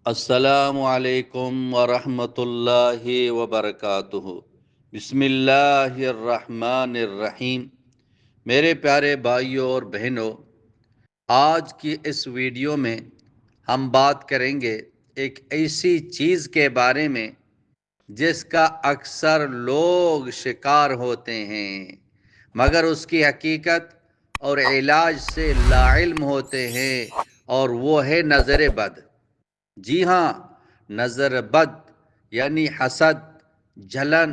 السلام علیکم ورحمۃ اللہ وبرکاتہ۔ بسم اللہ الرحمن الرحیم۔ میرے پیارے بھائیوں اور بہنوں، آج کی اس ویڈیو میں ہم بات کریں گے ایک ایسی چیز کے بارے میں جس کا اکثر لوگ شکار ہوتے ہیں مگر اس کی حقیقت اور علاج سے لا علم ہوتے ہیں، اور وہ ہے نظر بد۔ جی ہاں، نظر بد یعنی حسد، جلن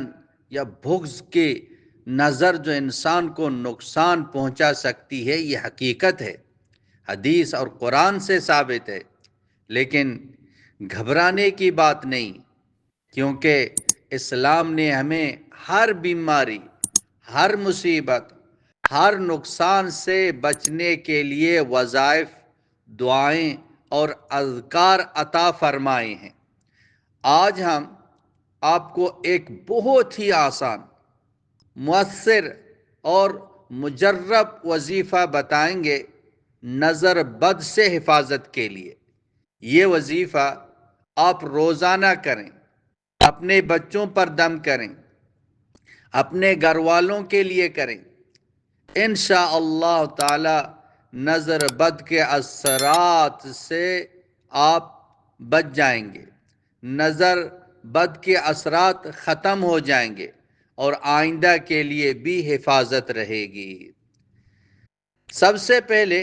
یا بغض کی نظر جو انسان کو نقصان پہنچا سکتی ہے، یہ حقیقت ہے، حدیث اور قرآن سے ثابت ہے۔ لیکن گھبرانے کی بات نہیں، کیونکہ اسلام نے ہمیں ہر بیماری، ہر مصیبت، ہر نقصان سے بچنے کے لیے وظائف، دعائیں اور اذکار عطا فرمائے ہیں۔ آج ہم آپ کو ایک بہت ہی آسان، مؤثر اور مجرب وظیفہ بتائیں گے نظر بد سے حفاظت کے لیے۔ یہ وظیفہ آپ روزانہ کریں، اپنے بچوں پر دم کریں، اپنے گھر والوں کے لیے کریں۔ انشاءاللہ تعالی نظر بد کے اثرات سے آپ بچ جائیں گے، نظر بد کے اثرات ختم ہو جائیں گے، اور آئندہ کے لیے بھی حفاظت رہے گی۔ سب سے پہلے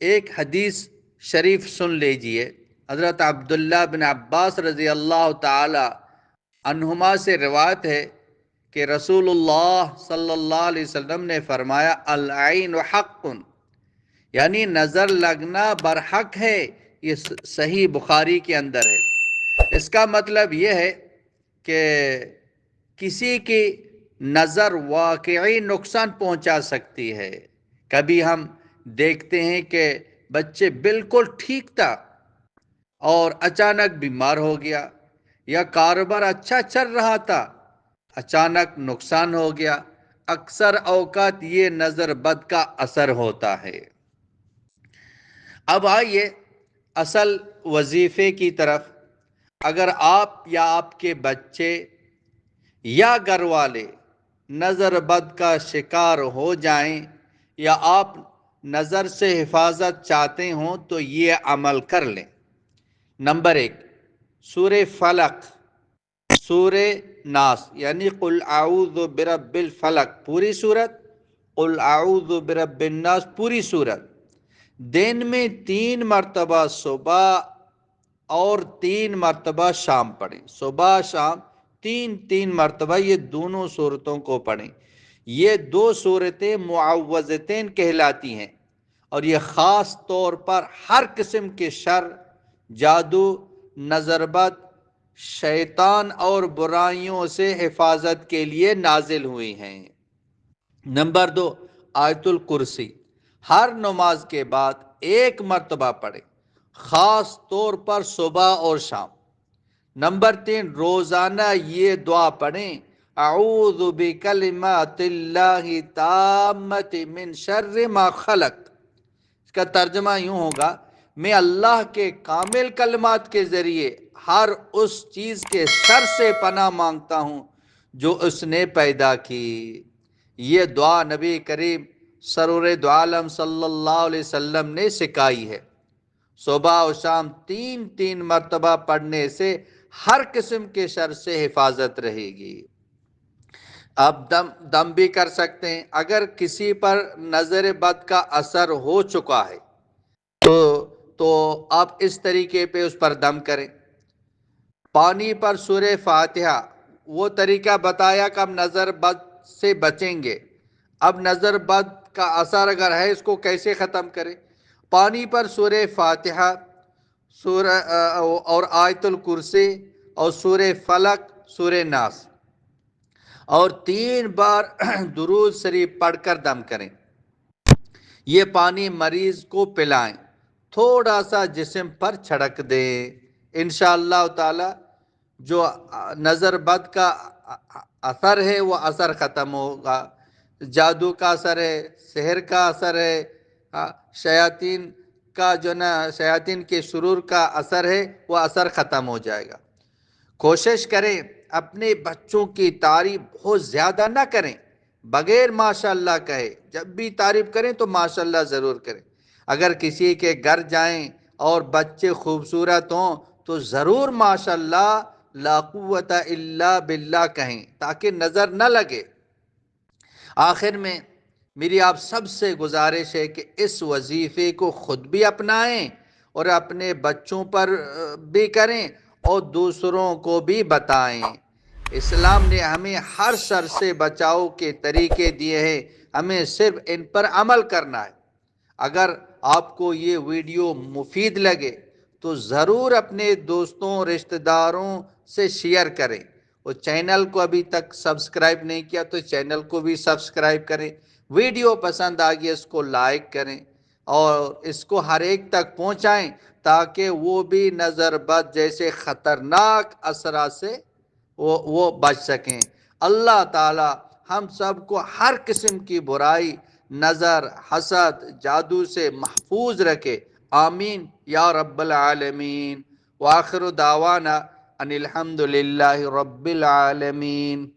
ایک حدیث شریف سن لیجئے۔ حضرت عبداللہ بن عباس رضی اللہ تعالی عنہما سے روایت ہے کہ رسول اللہ صلی اللہ علیہ وسلم نے فرمایا، العین حق، یعنی نظر لگنا برحق ہے۔ یہ صحیح بخاری کے اندر ہے۔ اس کا مطلب یہ ہے کہ کسی کی نظر واقعی نقصان پہنچا سکتی ہے۔ کبھی ہم دیکھتے ہیں کہ بچے بالکل ٹھیک تھا اور اچانک بیمار ہو گیا، یا کاروبار اچھا چل رہا تھا، اچانک نقصان ہو گیا۔ اکثر اوقات یہ نظر بد کا اثر ہوتا ہے۔ اب آئیے اصل وظیفے کی طرف۔ اگر آپ یا آپ کے بچے یا گھر والے نظر بد کا شکار ہو جائیں، یا آپ نظر سے حفاظت چاہتے ہوں، تو یہ عمل کر لیں۔ نمبر 1، سورہ فلق، سورہ ناس، یعنی قل اعوذ برب الفلق پوری صورت، قل اعوذ برب الناس پوری صورت، دن میں 3 مرتبہ صبح اور 3 مرتبہ شام پڑھیں۔ صبح شام 3 مرتبہ یہ دونوں صورتوں کو پڑھیں۔ یہ 2 صورتیں معوذتین کہلاتی ہیں، اور یہ خاص طور پر ہر قسم کے شر، جادو، نظر بد، شیطان اور برائیوں سے حفاظت کے لیے نازل ہوئی ہیں۔ نمبر 2، آیت الکرسی ہر نماز کے بعد 1 مرتبہ پڑھیں، خاص طور پر صبح اور شام۔ نمبر 3، روزانہ یہ دعا پڑھیں، اعوذ بکلمات اللہ التامۃ من شر ما خلق۔ اس کا ترجمہ یوں ہوگا، میں اللہ کے کامل کلمات کے ذریعے ہر اس چیز کے شر سے پناہ مانگتا ہوں جو اس نے پیدا کی۔ یہ دعا نبی کریم سرور دو عالم صلی اللہ علیہ وسلم نے سکھائی ہے۔ صبح و شام 3 مرتبہ پڑھنے سے ہر قسم کے شر سے حفاظت رہے گی۔ آپ دم بھی کر سکتے ہیں۔ اگر کسی پر نظر بد کا اثر ہو چکا ہے تو آپ اس طریقے پہ اس پر دم کریں۔ پانی پر سورہ فاتحہ، وہ طریقہ بتایا کہ ہم نظر بد سے بچیں گے۔ اب نظر بد کا اثر اگر ہے، اس کو کیسے ختم کریں؟ پانی پر سورہ فاتحہ اور آیت الکرسی اور سورہ فلق، سورہ ناس، اور 3 بار درود شریف پڑھ کر دم کریں۔ یہ پانی مریض کو پلائیں، تھوڑا سا جسم پر چھڑک دیں۔ انشاءاللہ تعالی جو نظر بد کا اثر ہے وہ اثر ختم ہوگا۔ جادو کا اثر ہے، سحر کا اثر ہے، شیاطین کا جو نا شیاطین کے شرور کا اثر ہے وہ اثر ختم ہو جائے گا۔ کوشش کریں اپنے بچوں کی تعریف بہت زیادہ نہ کریں، بغیر ماشاءاللہ کہے، جب بھی تعریف کریں تو ماشاءاللہ ضرور کریں۔ اگر کسی کے گھر جائیں اور بچے خوبصورت ہوں تو ضرور ماشاءاللہ لا قوت الا باللہ کہیں تاکہ نظر نہ لگے۔ آخر میں میری آپ سب سے گزارش ہے کہ اس وظیفے کو خود بھی اپنائیں اور اپنے بچوں پر بھی کریں اور دوسروں کو بھی بتائیں۔ اسلام نے ہمیں ہر شر سے بچاؤ کے طریقے دیے ہیں، ہمیں صرف ان پر عمل کرنا ہے۔ اگر آپ کو یہ ویڈیو مفید لگے تو ضرور اپنے دوستوں رشتہ داروں سے شیئر کریں، اور چینل کو ابھی تک سبسکرائب نہیں کیا تو چینل کو بھی سبسکرائب کریں۔ ویڈیو پسند آگئی اس کو لائک کریں اور اس کو ہر ایک تک پہنچائیں تاکہ وہ بھی نظر بد جیسے خطرناک اثرات سے وہ بچ سکیں۔ اللہ تعالی ہم سب کو ہر قسم کی برائی، نظر، حسد، جادو سے محفوظ رکھے، آمین یا رب العالمین۔ وآخر دعوانا ان الحمد للہ رب العالمین۔